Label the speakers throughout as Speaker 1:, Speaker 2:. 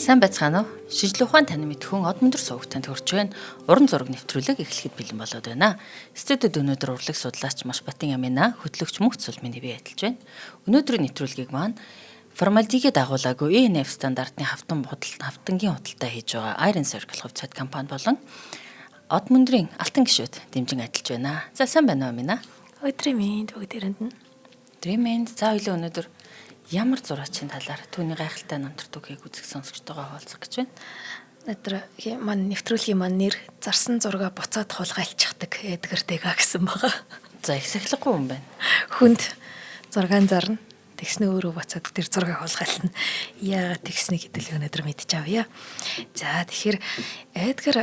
Speaker 1: Сайн байцгаана уу? Шижил ухаан тань мэдхүн од мөндөр суугтанд хүрч байна. Уран зураг нэвтрүүлэг эхлэхэд бэлэн болоод байна. Студид өнөөдөр урлаг судлаач Маш Батын Амина, хөтлөгч Мөнх Цулмын бий ажиллаж байна. Өнөөдрийн нэвтрүүлгийг маань формальдигээ дагуулаагүй ENF стандартны хавтангийн худалдаа хийж байгаа Iron Circle хувьцаат компани болон од мөндрийн алтан гишүүд дэмжин ажиллаж байна. За сайн байна уу Амина?
Speaker 2: Өдрийн мэнд бүгдээрэнд нь.
Speaker 1: Өдрийн мэнд. За хоёул өнөөдөр ямар зураачийн талаар түүний гайхалтай намтар түүхийг үзэх сонсогчтойгоо хуваалцах гэж байна.
Speaker 2: Надад маань нэвтрүүлгийн маань нэр зарсан зураг буцаад хулгайлцдаг Эдгар Дега гэсэн байгаа.
Speaker 1: За их сахилахгүй юм байна.
Speaker 2: Хүнд зургаан зарна. Тэгснэ өөрөө буцаад тэр зургийг хулгайлна. Яагаад тэгснэ гэдгийг өнөөдөр мэдчих авъя. За тэгэхээр Эдгар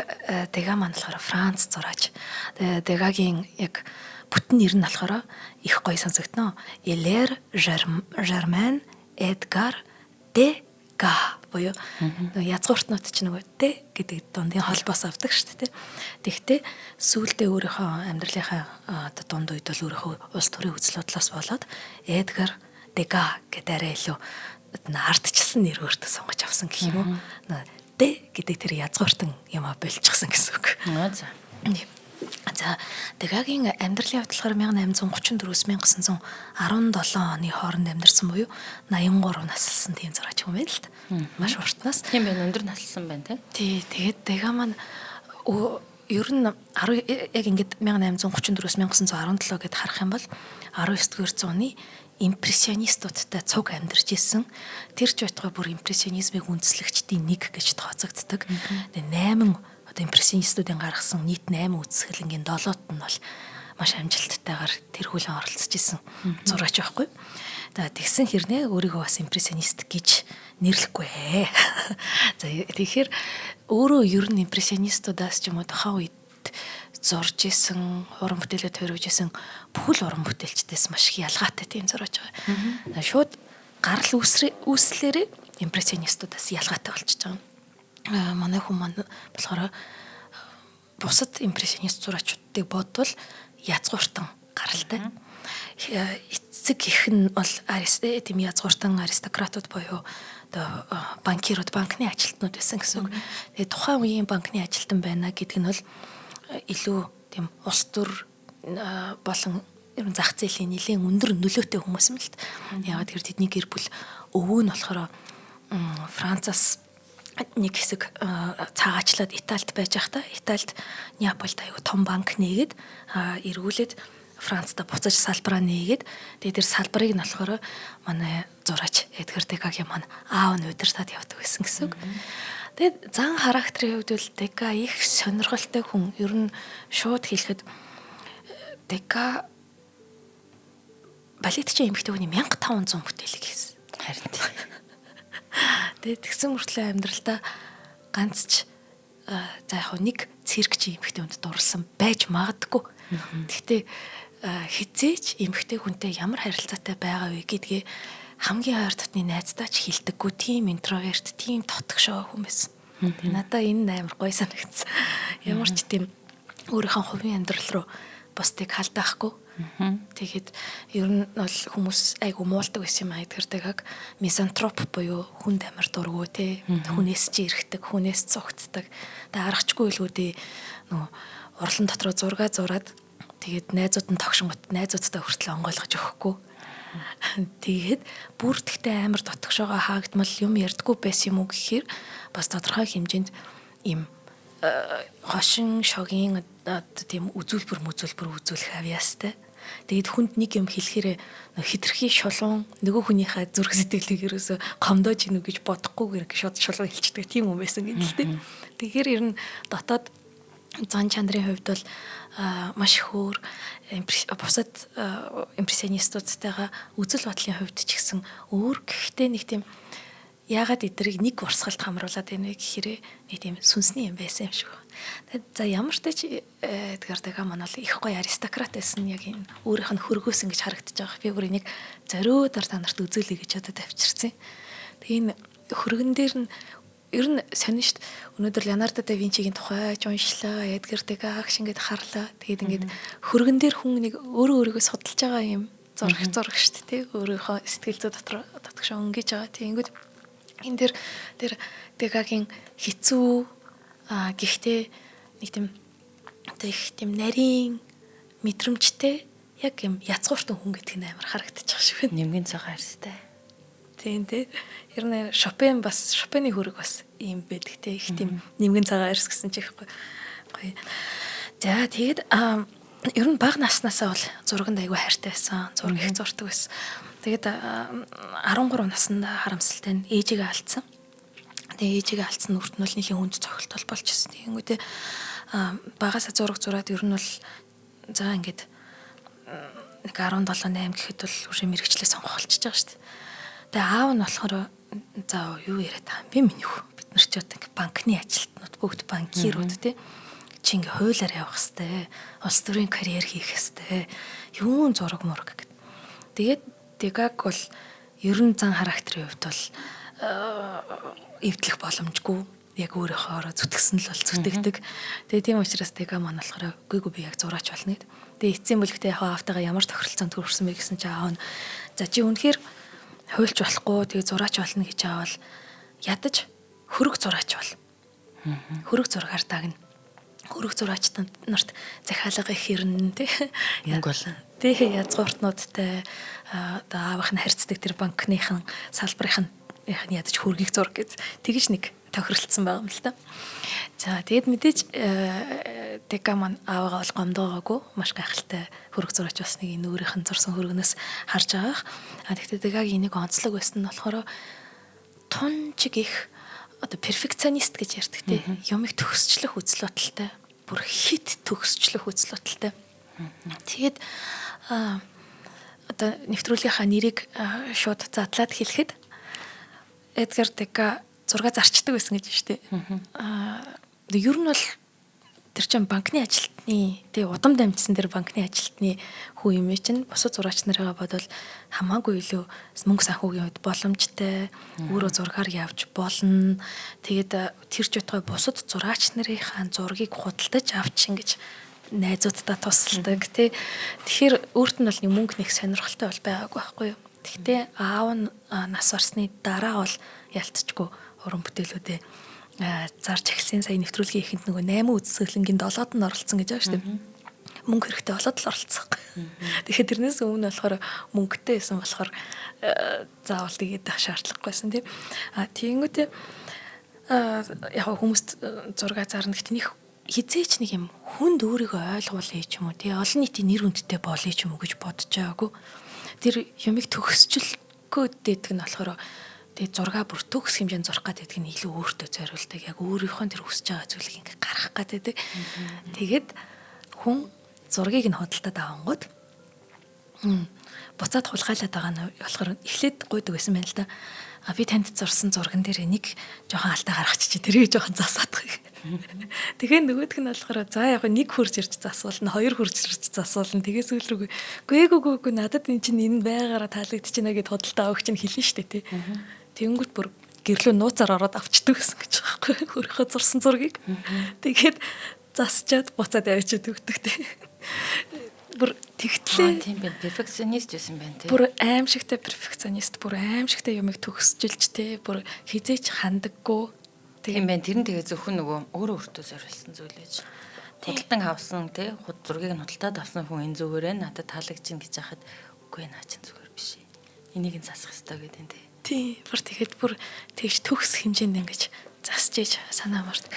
Speaker 2: Дега маань болохоор Франц зураач. Дегагийн яг бүтэн нэр нь болохоор их гоё сонсогдно. Hilaire Germain Edgar Degas буюу язгууртнууд ч нөгөө Д гэдэг дундын холбоос авдаг шүү дээ. Тэгэхдээ сүүлдээ өөрийнхөө амьдралынхаа дунд үед бол өөрийнхөө улс төрийн үзэл бодлоос болоод Edgar Degas гэдэг арай илүү ардчилсан нэр өөртөө сонгож авсан гэх юм уу. Д гэдэг тэр язгууртан юм болчихсон гэсэн үг.
Speaker 1: За.
Speaker 2: За Дегагийн амьдралын хувьд болохоор 1834-1917 оны хооронд амьдарсан буюу 83 наслсан тийм зураач юм байна л та. Маш уртнаас.
Speaker 1: Тийм байна, өндөр наслсан байна
Speaker 2: тий. Тэгээд Дега маань ер нь яг ингээд 1834-1917 гэдээ харах юм бол 19-р зууны импрессионистуудтай цуг амьдарч исэн. Тэр ч байтугай бүр импрессионизмыг үндэслэгчдийн нэг гэж тооцогддог. Тэгээд 8 импрессионистуудын гаргасан нийт 8 үзэсгэлэнгийн 7-т нь бол маш амжилттайгаар тэрхүүлэн оролцож исэн зураач байхгүй. Тэгсэн хэрнээ өөрийгөө бас импрессионист гэж нэрлэхгүй. За тэгэхээр өөрөө ер нь импрессионистуудаас ч юм уу тухайн үед зурж исэн, уран бүтээлээ тойрогж исэн бүхэл уран бүтээлчдээс маш их ялгаатай тийм зураач байгаа. Шууд гарал үүслээрээ импрессионистуудаас ялгаатай болчихж байгаа. Манай хүн маань болохоор бусад импрессионист зураачдыг бодвол язгууртан гаралтай. Эцэг их нь бол тийм язгууртан аристократууд буюу одоо банкирууд, банкны ажилтнууд байсан гэсэн үг. Тэгээ тухайн үеийн банкны ажилтан байна гэдэг нь бол илүү тийм улс төр болон ер нь зах зээлийн нэлийн өндөр нөлөөтэй хүмүүс юм л та. Яагаад гэвэл тэдний гэр бүл өвөө нь болохоор Францаас нэг хэсэг цаагаачлаад Италид байж байхдаа Италид Неаполд аягүй том банк нээгээд эргүүлээд Францад буцаж салбараа нээгээд тэгээд тэр салбарыг нь болохоор манай зураач Эдгар Дегагийн маань аав нь удирдаад явдаг байсан гэсэн үг. Тэгээд зан характерын хувьд бол Дега их сонирхолтой хүн. Ер нь шууд хэлэхэд Дега балетчин эмэгтэй хүний 1500 бүтээлэг хийсэн.
Speaker 1: Харин
Speaker 2: тэгээд тэгсэн мөртлөө амьдралдаа ганц ч за яг нэг циркч эмэгтэй хүнд дурлсан байж магадгүй. Гэхдээ хизээч эмэгтэй хүнтэй ямар харилцаатай байгаа вэ гэдгээ хамгийн ойр дотны найздаа ч хэлдэггүй тийм интроверт, тийм тотгошоо хүн байсан. Тэгээд надаа энэ амар гоё санагдсан. Ямар ч тийм өөрийнхөө хувийн амьдрал руу бусдыг халдаахгүй. Тэгэхэд ер нь бол хүмүүс айгу муулдаг байсан юм Эдгар Дегаг мизантроп буюу хүнд амар дургу те хүнээс ч ирхдэг, хүнээс цогцдог. Тэгээ аргачгүй илгүүдээ нөө урлан дотроо зургаа зураад тэгээд найзууд нь тогшингот найзуудтай хүртэл онгойлгож өгөхгүй. Тэгээд бүр тэгтээ амар дотгошоогоо хаагдмал юм ярьдаггүй байсан юм уу гэхээр бас тодорхой хэмжээнд им хошин шогийн тийм үзүүлбэр үзүүлэх авьяастай. Тэгээд хүнд нэг юм хэлэхээр хитрхи шулуун нөгөө хүнийхээ зүрх сэтгэлийг ерөөсө гомдоож ийнү гэж бодохгүйгээр шууд шулуун хэлчихдэг тийм юм байсан гэдэлтэй. Тэгэхээр ер нь дотоод зан чанарын хувьд бол маш хөөр бусад импрессионистуудтайгаа үзэл бодлын хувьд ч гэсэн өөр гэхдээ нэг тийм яагаад эдрийг нэг урсгалд хамруулад байна вэ гэхээр нэг тийм сүнсний юм байсан юм шиг. Тэгээд за ямар ч тач Эдгар Дега манал их гоё аристократ байсан яг энэ өөрийнх нь хөргөөсөн гэж харагдаж байгаа. Би бүр энийг зориудаар та нарт үзүүлэе гэж одоо тавьчихсан. Тэгээ энэ хөргөн дээр нь ер нь сонин шүү дээ. Өнөөдөр Леонардо да Винчигийн тухайч уншлаа, Эдгар Дегаг шингээд харлаа. Тэгээд ингээд хөргөн дээр хүн нэг өөрийгөө судалж байгаа юм зураг шүү дээ. Өөрийнхөө сэтгэл зүй дотор татгшаа өнгөж байгаа. Тэгэнгүүт энэ дээр Дегагийн хэцүү гэхдээ нэг тийм нарийн мэдрэмжтэй яг юм язгууртан хүн гэдэг нь амар харагдчих шиг байна.
Speaker 1: Нэмгэн цагаан арьстай.
Speaker 2: Тийм тий. Ер нь Шопен бас Шопены хөрөг бас ийм байдаг тий. Их тийм нэмгэн цагаан арьс гэсэн чих гоё. За тэгээд ер нь бага наснаасаа бол зурганд аягүй хайртай байсан. Зураг их зурдаг байсан. Тэгээд 13 наснда харамсалтай нь ээжигээ алдсан. Тэгээ ээжигээ алдсан үрт нь бол нэлийн хүнд цогцолтол болж ирсэн. Тэгэнгүүтээ багасаа зураг зураад ер нь бол за ингээд нэг 17 8 гэхэд бол үгүй мэрэгчлээ сонгох болчихж байгаа шүү дээ. Тэгээ аав нь болохоор за юу яриад байгаа юм бэ минь юу. Бид нар ч одоо банкны ажилтнууд бүгд банкирууд тий. Чи ингээ хуулиар явах хэвээр, улс төрийн карьер хийх хэвээр, юун зураг мураг гэдэг. Тэгээд Дегаг бол ерөн зан характерын хувьд бол эвдлэх боломжгүй. Яг өөрийнхөө зүтгэсэн л бол зүтгэдэг. Тэгээ тийм учраас Дега маань болохоор үгүй би яг зураач болно гэд. Тэгээ эцсийн бүлэгтээ яг аавтайгаа ямар тохиролцоонд төрсөн бэ гэсэн чи аав нь за чи үнэхээр хуульч болохгүй тэгээ зураач болно гэж аавал ядаж хөрөг зураач бол. Хөрөг зургаар дагна. Хөрөг зураачтанд нарт захиалга их хэрнэ тий.
Speaker 1: Мөнгө болно.
Speaker 2: Тий язгууртнуудтай одоо аавынх нь харьцдаг тэр банкныхан салбарынх нь ядаж хөргийг зураг гэж тэгж нэг тохиролцсон байгаа юм л та. За тэгэд мэдээж Дега маань аавгаа бол гомдоогаагүй маш гайхалтай хөрөг зураач болсныг энэ өөрийнх нь зурсан хөргнөөс харж байгаах. Тэгэхдээ Дегагийн нэг онцлог байсан нь болохоор тунчиг их одоо перфекционист гэж ярьдаг те. Юмыг төгсчлөх үзэл бодолтой. Бүр хит төгсчлөх үзэл бодолтой. Тэгээд одоо нэвтрүүлгийнхаа нэрийг шууд задлаад хэлэхэд Эдгар Дега зураг зарчдаг байсан гэж байна шүү дээ. Ер нь бол тэр чинь банкны ажилтны тий удам дамжсан тэр банкны ажилтны хүү юм чинь бусад зураач нарыгаа бодвол хамаагүй илүү мөнгө санхүүгийн үед боломжтой өөрөө зургаар явж болно. Тэгээд тэр ч утгаа бусад зураач нарынхаа зургийг худалдаж авч ингэж найзуудтай тусалдаг тий. Тэгэхээр өөрт нь бол нэг мөнгө нэг сонирхолтой бол байгаагүй байхгүй юу. Гэхдээ аав нь нас барсны дараа бол ялцчгүй уран бүтээлүүдээ зарж эхэлсэн. Сая нэвтрүүлгийн ихэнд нөгөө 8 үзэсгэлэнгийн 7-д нь оролцсон гэж байгаа шүү дээ. Мөнгө хэрэгтэй болоод л оролцсон. Тэгэхээр тэрнээс өмнө болохоор мөнгөтэй байсан болохоор заавал тэгээд байх шаардлагагүйсэн тийм. Тэгэнгүүтээ яг хүмүүст зураг зарна гэхдээ нэг хизээч нэг юм хүнд өөрийгөө ойлгуулъя ч юм уу тий олон нийтийн нэр хүндтэй болъё ч юм уу гэж бодож байгаагүй. Тэр юмыг төгсчлөхгүй дэдэг нь болохоор тэгээд зургаа бүр төгс хэмжээнд зурах гэдэг нь илүү өөртөө зориулдаг. Яг өөрийнхөө тэр хүсэж байгаа зүйлийг ингээ гаргах гэдэг. Тэгээд хүн зургийг нь худалдаад авангууд буцаад хулгайлаад байгаа нь болохоор эхлээд гуйдаг байсан байна л да. Би танд зурсан зурган дээр нэг жоохон алдаа гаргачих чи тэрийг жоохон засаадах. Тэгээ нөгөөх нь болохоор за яг нэг хурж ирж засуулна, хоёр хурж ирж засуулна. Тэгээ сүүл рүү үгүй надад эн чинь энэ байгаараа таалагдчихна гэд худалдаа авах чинь хэлнэ штэ тий. Тэнгүүт бүр гэрлөө нууцаар ороод авчдаг гэсэн гэж байгаа байхгүй өөрийнхөө зурсан зургийг. Тэгээд засчаад буцаад авчиж төгтөг тий. Бүр тэгтлээ.
Speaker 1: Тийм байх перфекционист байсан байна тий.
Speaker 2: Бүр аимшигтай перфекционист, бүр аимшигтай юмыг төгсжилж тий. Бүр хизээч хандаггүй.
Speaker 1: Тийм байна. Тэр нь тэгээ зөвхөн нөгөө өөрөө өөртөө зориулсан зүйл гэж. Худалдан авсан тий. Зургийг нь худалдаад авсан хүн энэ зүгээрээ надад таалагдчихна гэж яхад үгүй наа чин зүгээр биш. Энийг нь засах хэрэгтэй гэдэг нь тий.
Speaker 2: Тийм. Бүр тэгэхэд бүр тэгж төгс хэмжээнд ингэж засч ийж санаа март.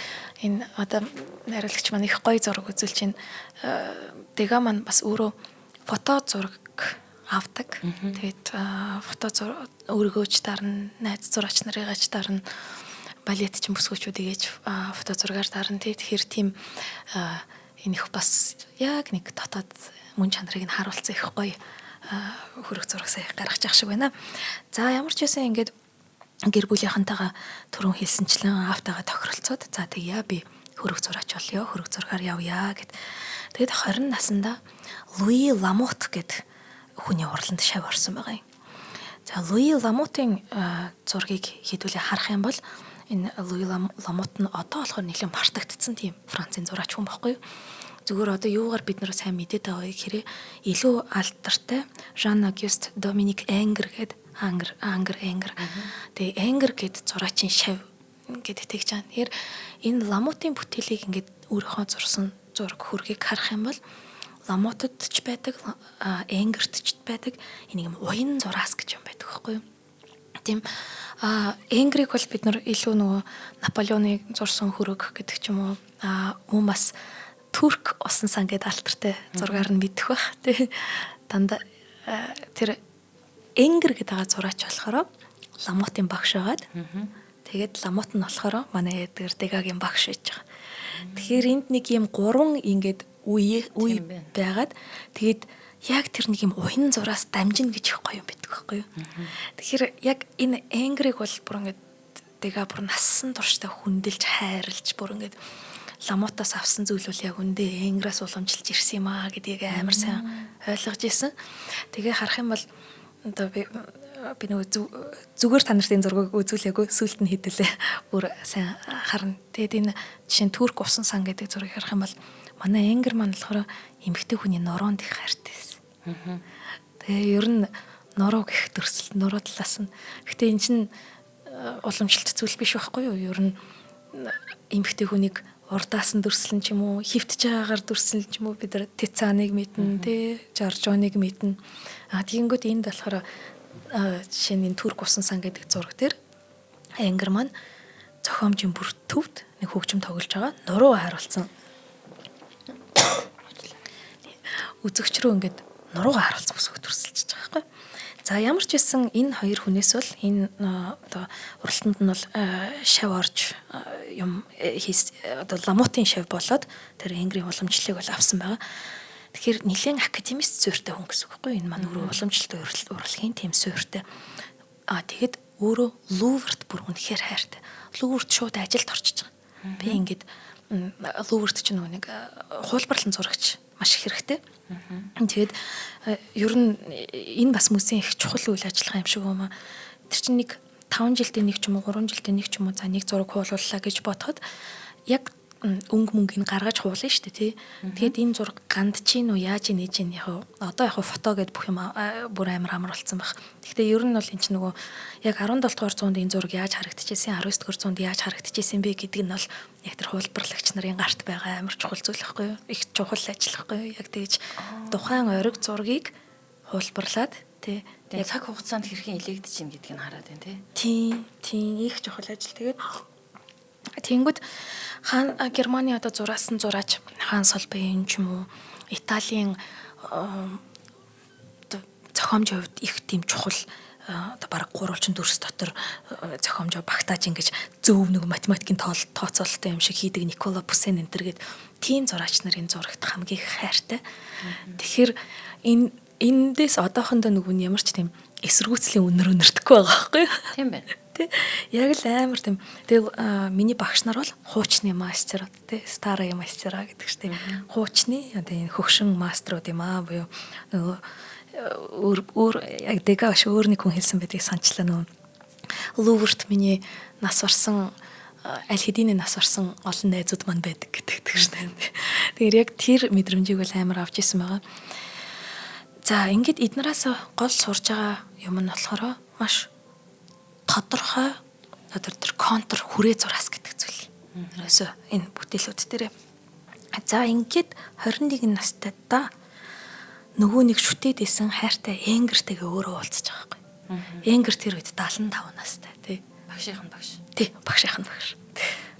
Speaker 2: Энэ одоо найруулагч маань их гоё зураг үзүүлж чинь Дега маань бас өөрөө фото зураг авдаг. Тэгээд фото зураг өөргөөч дарна, найз зураач нарыгаач дарна, балетч мөсгөөчүүдийг ээж фото зургаар дарна. Тэгэхээр тийм энэ их бас яг нэг дотоод мөн чанарыг нь харуулсан их гоё хөрөг зураг сая гаргаж явах шиг байна. За ямар ч байсан ингээд гэр бүлийнхантайгаа түрүүн хэлсэнчлэн аавтайгаа тохиролцоод за тэгье би хөрөг зураач болъё, хөрөг зургаар явъя гэд. Тэгэд 20 наснда Луи Ламот гэд хүний урланд шав орсон байгаа юм. За Луи Ламотын зургийг хэдүүлээ харах юм бол энэ Луи Ламот нь одоо болохоор нэлээд мартагдсан тийм Францын зураач хүн байхгүй юу? Зүгээр одоо юугаар бид нэр сайн мэдээд байгааг хэрэг илүү алдартай Жан Агюст Доминик Энгер гэд Anger. Тэгээ anger гэд зураачийн шав гэдэг тэгж байгаа. Тэгэхээр энэ ламутын бүтээлийг ингээд өөрийнхөө зурсан зураг хөргийг харах юм бол ламутад ч байдаг, ангерт ч байдаг. Энийг юм уян зураас гэж юм байдаг байхгүй юу? Тийм энгрийг бол бид нар илүү нөгөө Наполеоны зурсан хөрөг гэдэг ч юм уу мөн бас Турк усан сан гэдэг алтартай зургаар нь мэдэх бах тий дандаа тэр энгэр гэдэг зураач болохоор ламутын багш байгаад тэгээд ламут нь болохоор манай эдгэр Дегагийн багш байж байгаа. Тэгэхээр энд нэг юм 3 ингээд үе байгаад тэгээд яг тэр нэг юм уян зураас дамжина гэж их гоё юм байдаг байхгүй юу. Тэгэхээр яг энэ энгрийг бол бүр ингээд Дега бүр насан туршдаа хүндэлж хайрлж бүр ингээд ламутаас авсан зүйл бол яг үндэ энграас уламжилж ирсэн юм аа гэдгийг амар сайн ойлгож ирсэн. Тэгээ харах юм бол одоо би нөгөө зүгээр та нарт энэ зургийг үзүүлээгүй сүлд нь хэдүүлээ бүр сайн харна. Тэгээд энэ жишээ нь Турк усан сан гэдэг зургийг харах юм бол манай энгэр маань болохоор эмэгтэй хүний нороонд их хайртай байсан. Тэгээ ер нь нороо гэх төрсөл нороо талаас нь. Гэхдээ эн чинь уламжлалт зүйл биш байхгүй юу? Ер нь эмэгтэй хүнийг урдаас нь дүрслэн ч юм уу, хөвтж байгаагаар дүрслэн ч юм уу бид нар Тицаныг мэднэ, тэ Жоржоныг мэднэ. Тэгэнгүүт энд болохоор жишээ нь Турк усан сан гэдэг зураг дээр энгэр маань зохиомжийн бүр төвд нэг хөгжим тоглож байгаа. Нуруу харуулсан. Үзэгч рүү ингээд нуруугаа харуулсан бүсгүй төрсөлж байгаа байхгүй. За ямар ч байсан энэ хоёр хүнээс бол энэ одоо уралтанд нь бол шав орж юм одоо ламутын шав болоод тэр энгрийн уламжлалыг бол авсан байгаа. Тэгэхээр нэлээд академист суурьтай хүн гэсэн үг байхгүй. Энэ маань өөрөө уламжлалт урлагийн тийм суурьтай. Тэгэд өөрөө Луврт бүр үнэхээр хайртай. Луврт шууд ажилд орчиж байгаа. Би ингээд Луврт ч нэг хуулбарлан зурагч маш их хэрэгтэй. Тэгээд ер нь энэ бас музейн их чухал үйл ажиллагаа юм шиг юм аа. Тэр чинь нэг 5 жилдээ нэг ч юм уу 3 жилдээ нэг ч юм уу за нэг зураг хуулууллаа гэж бодоход яг өнгө мөнгөний гаргаж хуулна шүү дээ тий. Тэгээд энэ зураг ганд чинь уу яаж нээж ийн яг одоо яг фото гэд бүх юм бүр амар болсон байх. Гэхдээ ер нь бол эн чинь нөгөө яг 17 дугаар зуунд энэ зураг яаж харагдчихсэн 19 дугаар зуунд яаж харагдчихсэн бэ гэдэг нь бол яг тэр хуулбарлагч нарын гарт байгаа амар чухал зүйл байхгүй юу? Их чухал ажил байхгүй юу? Яг тэгж тухайн ориг зургийг хуулбарлаад тий.
Speaker 1: Тэгээд цаг хугацаанд хэрхэн илэгдэж ийн гэдгийг нь хараад байна тий.
Speaker 2: Тийм их чухал ажил. Тэгээд тэнгүүд хаан Германы одоо зураасан зураач Хаан Солбейн ч юм уу Италийн зохиомжийн хувьд их тийм чухал одоо баг 3-4 дотор зохиомжоо багтааж ингэж зөв нэг математикийн тооцоололтой юм шиг хийдэг Никола Пуссен энтергээд тийм зураач нарын зурагт хамгийн их хайртай. Тэгэхээр эндээс одоохондоо нөгөө ямар ч тийм эсэргүүцлийн үнэр өнөрдөхгүй байгаа байхгүй юу?
Speaker 1: Тийм байна.
Speaker 2: Тэ яг л амар тийм. Тэгээ миний багш нар бол хуучны мастерууд тэ старые мастера гэдэг чинь хуучны одоо энэ хөгшин мастерууд юм аа буюу нөгөө өөр яг Дегаш өөр нэг хүн хэлсэн байдгийг санчлаа нөгөө Луврт миний нас барсан аль хэдийн нас барсан олон найзууд манд байдаг гэдэг чинь. Тэгэхээр яг тэр мэдрэмжийг бол амар авч исэн байгаа. За ингээд эднээс гол сурж байгаа юм нь болохоор маш тодорхой тэр контур хүрээ зураас гэдэг зүйл. Ерөөсөө энэ бүтээлүүд дээр. За ингээд 21 настай да нөгөө нэг шүтээд исэн хайртай энгэртэйгээ өөрөө уулзаж байгаа байхгүй. Энгэр тэр үед 75 настай тий.
Speaker 1: Багшийн багш.
Speaker 2: Тий, багшийн багш.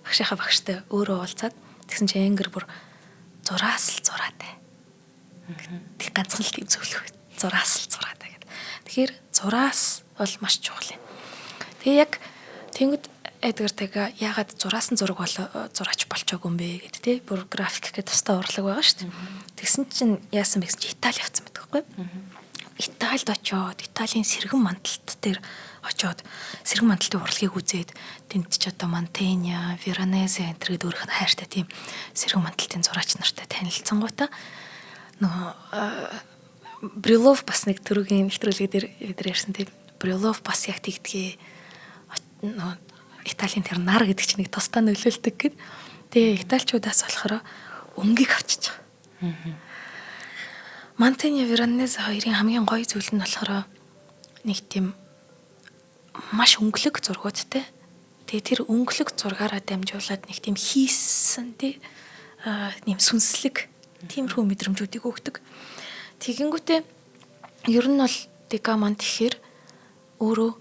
Speaker 2: Багшийнхаа багштай өөрөө уулзаад тэгсэн чинь энгэр бүр зураас л зураатай. Тэг ганцхан л тийм зөвлөх. Зураас л зураатай гэдэг. Тэгэхээр зураас бол маш чухал юм. Тэгээ яг тэнгууд Эдгартайгаа яагаад зураасан зураг зураач болчоогүй юм бэ гэдэг тий. Бүр график гэдэг тусдаа урлаг байгаа шүү дээ. Тэгсэн чинь яасан бэ гэсэн чинь Итали явцсан байдаг байхгүй. Италид очиод Италийн сэргэн мандалт дээр очиод сэргэн мандалтын урлагийг үзээд тэнд ч одоо Монтенья, Веронезе энтергээд өөрийнх нь хайртай тийм сэргэн мандалтын зураач нартай танилцсангуудаа нөгөө Брюлов бас нэг төрөгийн нэвтрүүлэг дээр бид нар ярьсан тийм Брюлов бас яг тэгдгээ нөгөө Италийн тэр нар гэдэг чинь нэг тусдаа нөлөөлдөг гэд. Тэгээ италичуудаас болохоор өнгийг авчиж байгаа. Монтенья Веронезе хоёрын хамгийн гоё зүйл нь болохоор нэг тийм маш өнгөлөг зургуудтай. Тэгээ тэр өнгөлөг зургаараа дамжуулаад нэг тийм хийсэн тий нэм сүнслэг тиймэрхүү мэдрэмжүүдийг өгдөг. Тэгэнгүүтээ ер нь бол Дега маань тэгэхээр өөрөө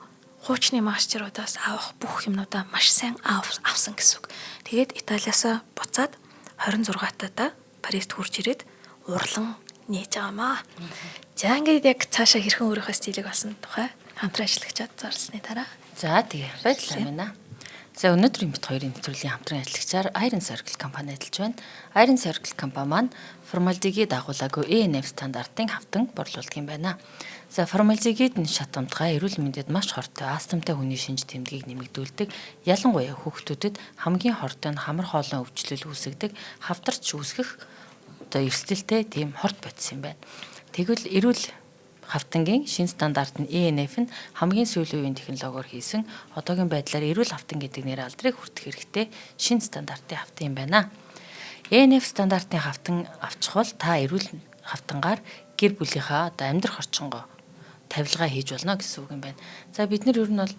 Speaker 2: хуучны мастеруудаас авах бүх юмнуудаа маш сайн авсан гэсэн үг. Тэгээд Италиасаа буцаад 26-таа Парист хурж ирээд урлан нээж байгаамаа. За ингээд яг цаашаа хэрхэн өөрийнхөө стилийг олсон тухай хамтран ажиллагчаад зарсны дараа.
Speaker 1: За тэгээ баярлалаа минь аа. За өнөөдөр бид хоёрын нэвтрүүлгийн хамтран ажиллагчаар Iron Circle компани ажиллаж байна. Iron Circle компани маань формалдигийн дагуулаагүй ENF стандартын хавтан борлуулдаг юм байна. За формалдигийн шат амтгай эрүүл мэндэд маш хортой астмтай хүний шинж тэмдгийг нэмэгдүүлдэг. Ялангуяа хүүхдүүдэд хамгийн хортой нь хамар хоолой өвчлөл үүсгдэг хавтарч үүсгэх одоо эрсдэлтэй тийм хорт бодис юм байна. Тэгвэл эрүүл хавтангийн шин стандарт нь ENF нь хамгийн сүүлийн үеийн технологиор хийсэн одоогийн байдлаар эрүүл хавтан гэдэг нэр алдрыг хүртэх хэрэгтэй шин стандартын хавтан юм байна. ENF стандартын хавтан авчихвал та эрүүл хавтангаар гэр бүлийнхаа одоо амьдрах орчингоо тавилгаа хийж болно гэсэн үг юм байна. За бид нар ер нь бол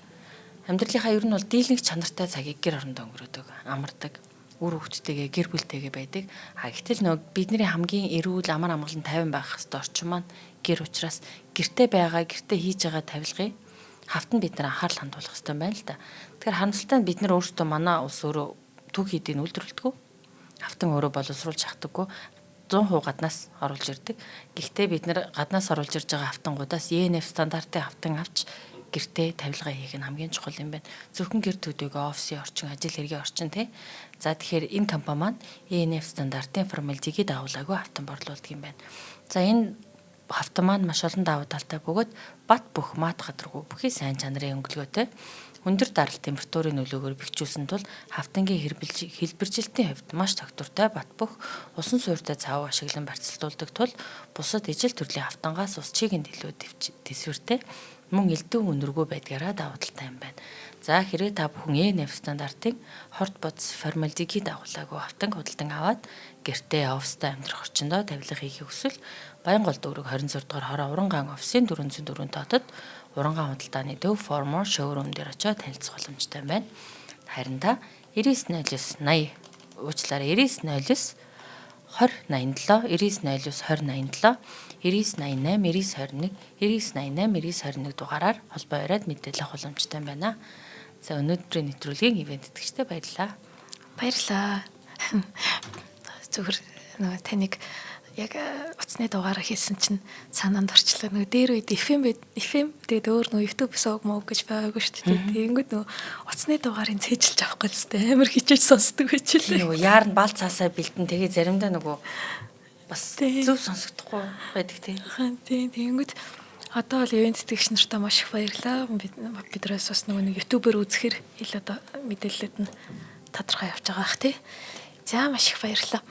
Speaker 1: амьдралынхаа ер нь бол дийлэнх чанартай цагийг гэр оронд өнгөрөөдөг, амардаг, үр хөвгттэйгээ гэр бүлтэйгээ байдаг. Гэтэл нөгөө бидний хамгийн эрүүл амар амгалан тайван байх хэвээр орчин маань гэр учраас гэртээ хийж байгаа тавилгыг хавтан бид нар анхаарал хандуулах хэрэгтэй байна л да. Тэгэхээр харамсалтай нь бид нар өөрсдөө манай улс өөрөө төг хийдийг үйлдвэрлэдэг. Хавтан өөрөө боловсруулж чаддаггүй. 100% гаднаас оруулж ирдэг. Гэхдээ бид нар гаднаас оруулж ирж байгаа хавтангуудаас ENF стандартын хавтан авч гэртээ тавилга хийх нь хамгийн чухал юм байна. Зөвхөн гэр төдийгөө офисын орчин, ажил хэргийн орчин тий. За тэгэхээр энэ компани маань ENF стандартын формалдигийн дагуулаагүй хавтан борлуулдаг юм байна. За энэ хавтан маань маш олон давуу талтай бөгөөд бат бөх мат гадаргуу бүхий сайн чанарын өнгөлгөөтэй өндөр даралт температурын нөлөөгөөр бэхжүүлсэн тул хавтангийн хэлбэржилтийн хувьд маш тогтвортой бат бөх усан суурьтай цаав ашиглан барьцалтуулдаг тул бусад ижил төрлийн хавтангаас ус чигийн илүү тэсвэртэй мөн элдв өнөргөө байдгаараа давуу талтай юм байна. За хэрэг та бүхэн ENF стандартын хорт бодис формалдигийн дагуулаагүй хавтан худалдан аваад гэртээ офстой амьдрах орчиндөө тавилга хийхийг хүсвэл Баянгол дүүрэг 26 дугаар хороо Урангаан офисын 404 дотод Урангаан худалдааны төв Formor showroom дээр очиод танилцах боломжтой байна. Харин та 9909 80 уучлаарай 9909 2087 9909 2087 9988 9921 9988 дугаараар холбоо яриад мэдээлэл авах боломжтой байна. За өнөөдрийн нэвтрүүлгийн ивент тэтгэгчтэй баярлалаа.
Speaker 2: Баярлалаа. Зүгээр нөгөө таныг яг утасны дугаараа хийсэн чинь санаанд орчлоо. Нөгөө дээр үед FM тэгээд өөр нөгөө YouTube сог мог гэж байгаагүй шүү дээ. Тэгэнгүүт нөгөө утасны дугаарыг цээжилж авахгүй л хэвээр амар хичээж сонсдог байчихлаа.
Speaker 1: Нөгөө яар нь бал цаасаа бэлдэн тэгээ заримдаа нөгөө бас зөв сонсогдохгүй байдаг тийм.
Speaker 2: Тэгэнгүүт одоо бол ивент тэтгэгч нартай маш их баярлалаа. Биднээс бас нөгөө YouTube-ээр үзэхэр илүү одоо мэдээлэлүүд нь тодорхой явж байгаа бах тий. За маш их баярлалаа.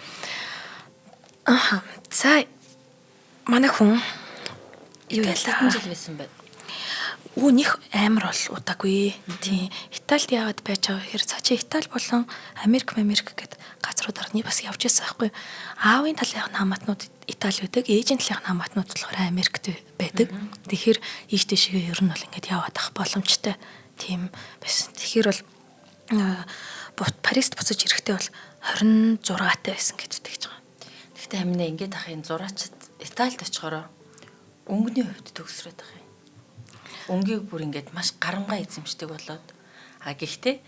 Speaker 2: За манай хүн юу ялаа
Speaker 1: жил байсан байна.
Speaker 2: Үүнийх амар бол удаагүй. Тийм. Италид яагаад байж байгаа хэрэг цаашаа Итали болон Америк гэд газруудаар нь бас явж байсан байхгүй. Аавын талынх нь хамаатнууд Итали байдаг, ээжийн талынх нь хамаатнууд болохоор Америкт байдаг. Тэгэхээр ийш тийшээ ер нь бол ингэж яваад ах боломжтой. Тийм байсан. Тэгэхээр бол Парист буцаж ирэхдээ бол 26-тай байсан гэж тэгж байгаа.
Speaker 1: Гэхдээ аминаа ингэж ахын зураачд Италид очихороо өнгөний хувьд төгсрөөд байгаа юм. Өнгийг бүр ингэж маш гарамгай эзэмшдэг болоод гэхдээ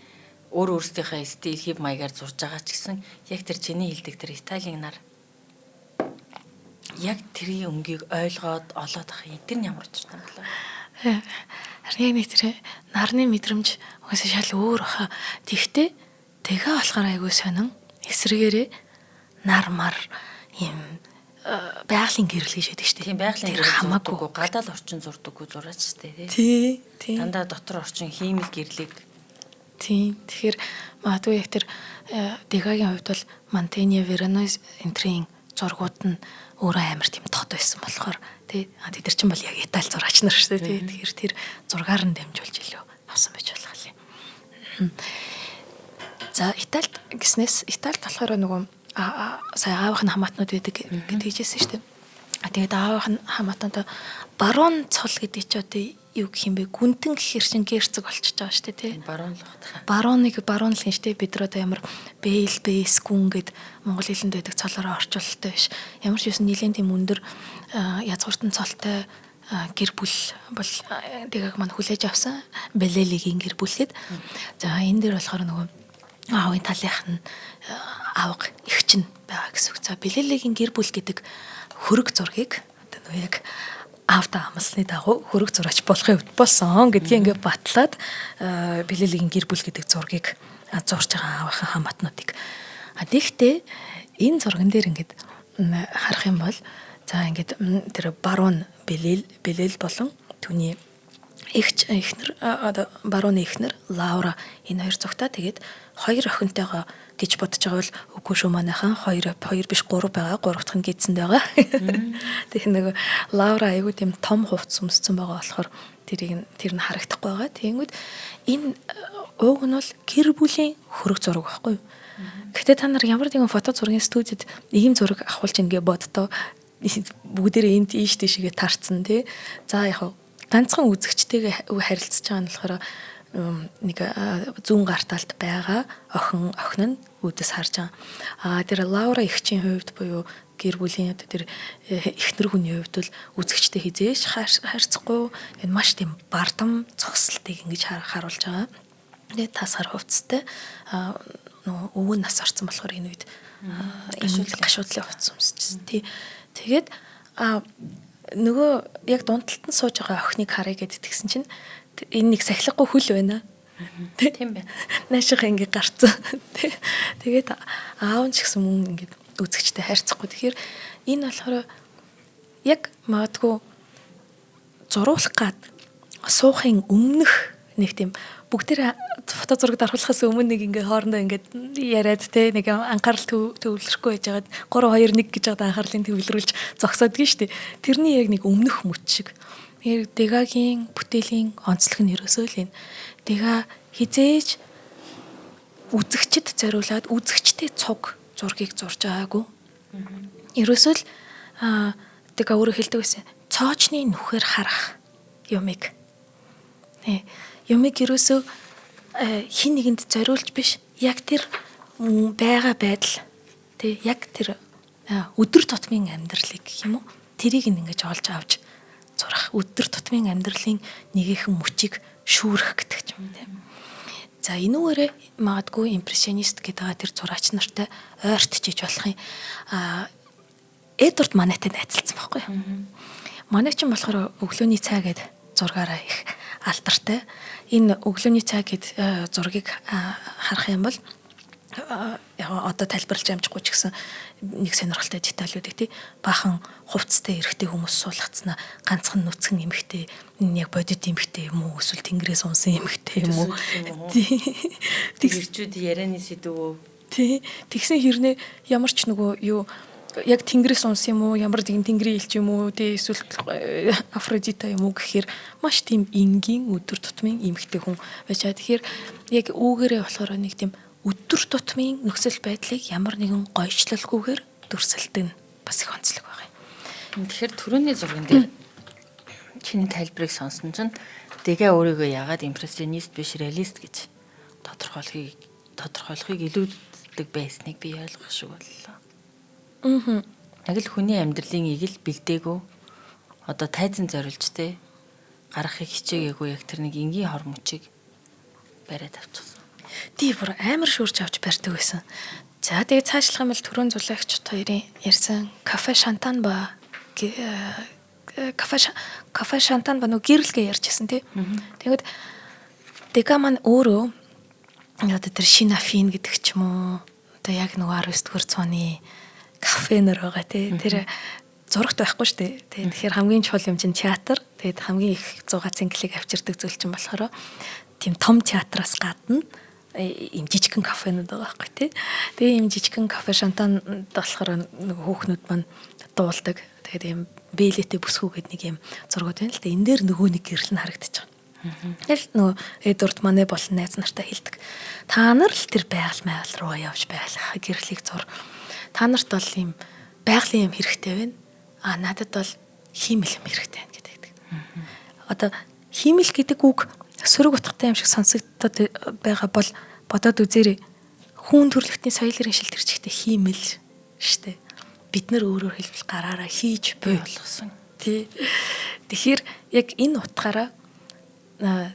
Speaker 1: өөрсдийнхээ стил хэв маягаар зурж байгаа ч гэсэн яг тэр чиний хэлдэг тэр Италийн нар яг тэрийн өнгийг ойлгоод олоод ах юм. Тэр нь ямар учиртай юм болоо.
Speaker 2: Харин нэг тэр нарны мэдрэмж угаасаа шал өөр баха. Тэгтээ тэгээ болохоор айгүй сонин эсрэгээрээ нармар юм байгалийн гэрэл гэж байдаг шүү дээ.
Speaker 1: Тийм байгалийн гэрэл хамаагүй гадаад орчин зурдаггүй зураач шүү дээ.
Speaker 2: Тийм.
Speaker 1: Дандаа дотор орчин хиймэл гэрлийг.
Speaker 2: Тийм. Тэгэхээр магадгүй яг тэр Дегагийн хувьд бол Мантения Веронез энтрийн зургууд нь өөрөө амар тийм тод байсан болохоор тий. Тэд нар чинь бол яг Итали зураач нар шүү дээ. Тэгэхээр тэр зургаар нь дамжуулж илүү авсан байж болох юм. За Италид гэснээс Италид болохоор нөгөө сая аавын хамаатнууд байдаг гэдэг хэлжсэн шүү дээ. Тэгээд аавынх нь хамаатан баруун цол гэдэг чи одоо юу гэх юм бэ? Гүнтэн гэхэр чин герцог болчихж байгаа шүү дээ, тий.
Speaker 1: Баруун л бат.
Speaker 2: Баруун л хийн шүү дээ. Бид нар одоо ямар бэйл, бэйс, гүн гэд монгол хэлэнд байдаг цолоороо орчуулалттай биш. Ямар ч юусэн нилийн тийм өндөр язгууртан цолтой гэр бүл бол тэгээд мань хүлээж авсан Бэлэлигийн гэр бүл гээд. За энэ дээр болохоор нөгөө аавын талынх нь аавга их чинь байгаа гэсэн үг. За Бэлэлигийн гэр бүл гэдэг хөрөг зургийг одоо нөгөө яг аавда амлсны дагуу хөрөг зураач болохын хувьд болсон гэдгийг ингээд батлаад Бэлэлигийн гэр бүл гэдэг зургийг зурж байгаа аавынхаа хамаатнуудыг. Тэгэхдээ энэ зурган дээр ингээд харах юм бол за ингээд тэр баруун Бэлэл болон түүний эхнэр одоо барууны эхнэр Лаура энэ хоёр зугтаа тэгээд хоёр охинтойгоо гэж бодож байгаа бол үгүй шүү манайхан хоёр биш гурав байгаа. Гурав дахь нь гидсэнд байгаа. Тэгэхээр нөгөө Лаура айгүй тийм том хувцс өмссөн байгаа болохоор тэр нь харагдахгүй байгаа. Тэгэнгүүт энэ ууг нь бол гэр бүлийн хөрөг зураг байхгүй юу? Гэхдээ та нар ямар нэгэн фото зургийн студид ийм зураг авахулж ингээ боддоо бүгдээрээ энд ийш тийшээ таарцсан тий. За яг ганцхан үзэгчтэйгээ харилцаж байгаа нь болохоор нэг зүүн гар талд байгаа охин нь үдэс харж байгаа. Тэр Лаура эгчийн хувьд буюу гэр бүлийн одоо тэр эхнэр хүний хувьд бол үзэгчтэй хизээш харьцахгүй энэ маш тийм бардам цогцолтыг ингэж харуулж байгаа. Тэгээд тасгар хувцастай өвөө нас орсон болохоор энэ үед энэ гашуудлын хувцас өмсчихсэн тий. Тэгээд нөгөө яг дундталд нь сууж байгаа охиныг харъя гэд тэгсэн чинь энэ нэг сахилахгүй хөл байна. Тийм байна. Наашиг ингэ гарцсан. Тэгээд аав нь ч гэсэн мөн ингэ үзэгчтэй харьцахгүй. Тэгэхээр энэ болохоор яг магадгүй зурулах гад суухын өмнөх нэг тийм бүгдээр фото зурагт оруулахаас өмнө нэг ингээ хоорондоо ингээ яриад те нэг анхаарал төвлөрөхгүй байжгаад 3 2 1 гэж одоо анхаарлын төвлөрүүлж зогсоодгийн штэ. Тэрний яг нэг өмнөх мөч шиг. Дегагийн бүтээлийн онцлог нь ерөөсөө л энэ. Дега хизээж үзэгчд зориулаад үзэгчтэй цуг зургийг зурж байгаагүй. Ерөөсөө л дега өөрөө хэлдэг байсан. Цоочны нүхээр харах юмыг. Юмыг ерөөсөө хин нэгэнд зориулж биш. Яг тэр байгаа байдал. Тэ яг тэр өдөр тутмын амьдралыг гэх юм уу? Тэрийг ингэж олж авч зурах. Өдөр тутмын амьдралын нэгэн мөчийг шүүрэх гэдэг ч юм тийм. За энүүгээрээ магадгүй импрессионист гэдэг тэр зураач нартай ойртчихж болох юм. Эдвард Манетай найзалцсан байхгүй юу? Манай ч юм болохоор өглөөний цай гэдэг зургаараа их алдартай. Энэ өглөөний цай гэд зургийг харах юм бол одоо тайлбарлаж амжихгүй ч гэсэн нэг сонирхолтой деталлуудыг тий баахан хувцастай эрэгтэй хүмүүс суулгацснаа ганцхан нүцгэн эмэгтэй яг бодит эмэгтэй юм уу эсвэл тэнгэрээс унсан эмэгтэй юм уу
Speaker 1: тэгсчүүд ярианы сэдв
Speaker 2: тий тэгсэн хэрнээ ямар ч нөгөө юу яг тэнгэрээс унсан юм уу ямар нэгэн тэнгэрийн илч юм уу тий эсвэл Афродита юм уу гэхээр маш тийм энгийн өдөр тутмын эмэгтэй хүн байжаа. Тэгэхээр яг үүгээрээ болохоор нэг тийм өдөр тутмын нөхцөл байдлыг ямар нэгэн гойчлолгүйгээр дүрсэлдэг нь бас их онцлог байгаа юм.
Speaker 1: Тэгэхээр түрүүний зурган дээр чиний тайлбарыг сонсон чинь Дега өөрийгөө яагаад импрессионист биш реалист гэж тодорхойлохыг илүүддэг байсныг би ойлгох шиг боллоо. Яг л хүний амьдралын ийг л бэлдээгүү одоо тайзан зориулж те гаргахыг хичээгээгүй яг тэр нэг энгийн хор мөчийг бариад авчихсан.
Speaker 2: Тий бүр амар шүрж авч барьдаг байсан. За тэгээд цаашлах юм бол түрүүн зулаагчд хоёрын ярьсан кафе шантан ба кафе шантан ба нөгөө гэрэлгээ ярьжсэн тий. Тэгээд Дега маань өөрөө одоо тэр шинафин гэдэг ч юм уу одоо яг нөгөө 19-р цааны кафенэр байгаа тий. Тэр зурагт байхгүй шүү дээ. Тэгэхээр хамгийн чухал юм чинь театр. Тэгээд хамгийн их 100 цэнгэлийг авчирдаг зүйл чинь болохоор тийм том театраас гадна ийм жижигхэн кафенууд байгаа байхгүй тий. Тэгээ ийм жижигхэн кафе шантанд болохоор нэг хүүхнүүд маань дуулдаг. Тэгээд ийм бэлэтэй бүсгүй гэдэг нэг ийм зургууд байна л да. Энэ дээр нөгөө нэг гэрэл нь харагдаж байгаа. Тэгэл нөгөө Эдвард Мане болон найз нартай хэлдэг. Та нар л тэр байгаль руу явж байлаа гэрлийг зур. Та нарт бол ийм байгалийн юм хэрэгтэй байна. надад бол хиймэл юм хэрэгтэй байна гэдэг. Одоо хиймэл гэдэг үг сөрөг утгатай юм шиг сонсогдоод байгаа бол бодоод үзээрэй. Хүн төрөлхтний соёл иргэн шилтэрч ихтэй хиймэл штэ. Бид нар өөрөөр хэлбэл гараараа хийж буй болгосон. Тий. Тэгэхээр яг энэ утгаараа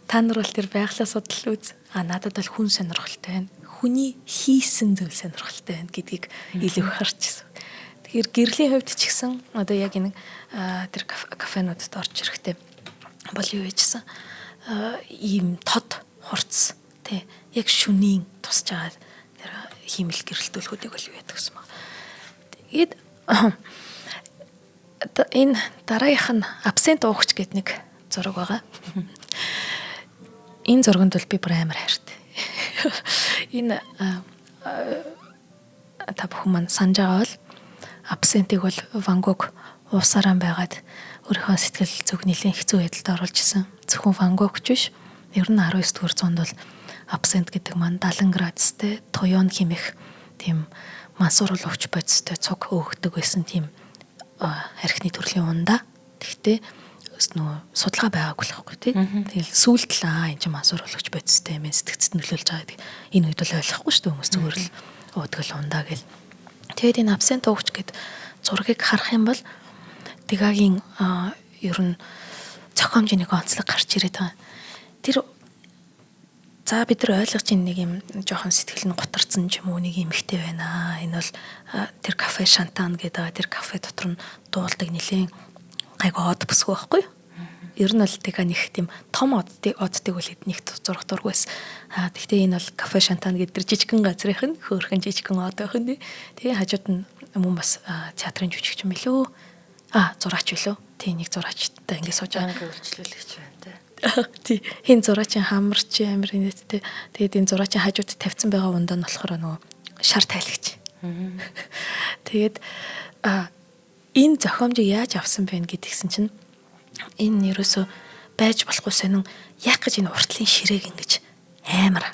Speaker 2: та нар бол тэр байгалаа судлал үз. Надад бол хүн сонирхолтой байна. Хүний хийсэн зүйл сонирхолтой байна гэдгийг илүү их харчихсан. Тэгэхээр гэрлийн хувьд ч гэсэн одоо яг энэ тэр кафенуудад орж ирэхтэй бол юу яжсан ийм тод хурц тий яг шүнийн тусч байгаа тэр хиймэл гэрэлтүүлгүүдийг бол юу яадаг гэсэн баг. Тэгээд энэ дараагийнх нь абсент уугч гэдэг нэг зураг байгаа. Энэ зурганд бол би бүр амар хайртай. Энэ та бүхэн маань санаж байгаа бол абсентыг бол Ван Гог уусараа байгаад өөрийнхөө сэтгэл зүг нэлээд хэцүү байдалд оруулж исэн. Зөвхөн Ван Гог ч биш. Ер нь 19-р зуунд бол абсент гэдэг маань 70 градустай туяон хэмэх тийм мансуур ууч бодистой цуг өөгдөг байсан тийм архины төрлийн ундаа. Тэгтээ нөгөө судалгаа байгаагүй л байхгүй тий. Тэгэл сүүлд л энэ чинь мансуур ууч бодистой юм сэтгцэд нөлөөлж байгаа гэдэг. Энэ үед бол ойлгохгүй шүү дээ хүмүүс зүгээр л уудаг л ундаа гэл. Тэгээд энэ абсент ууч гэд зургийг харах юм бол Дегагийн ер нь зохиомжийн нэг онцлог гарч ирээд байгаа. Тэр за бид нар ойлгож ин нэг юм жоохон сэтгэл нь гутарсан ч юм уу нэг эмхтэй байна. Энэ бол тэр кафе Шантан гэдэг тэр кафе дотор нь дуулдаг нэлээд гайгүй од бүсгүй байхгүй юу? Ер нь бол Дега нэг тийм том оддыг бол нэг зурх дургүйс. Тэгвэл энэ бол кафе Шантан гэдэг тэр жижигхэн газрынх нь хөөрхөн жижигхэн од байх нь. Тэгээ хажууд нь мөн бас театрын жүжигч юм билүү? Зураач билүү? Тий нэг зураачтай ингэ сууж байгаа
Speaker 1: үйлчлүүлэгч байна те.
Speaker 2: Тий хин зураачийн хамарч амир инээдтэй. Тэгээд энэ зураачийн хажууд тавьсан байгаа ундаа нь болохоор нөгөө шар тайлагч. Тэгээд энэ зохиомжийг яаж авсан бэ гэдгсэн чинь энэ ерөөсөө байж болохгүй сонин яг гэж энэ уртлын ширээг ингэж амар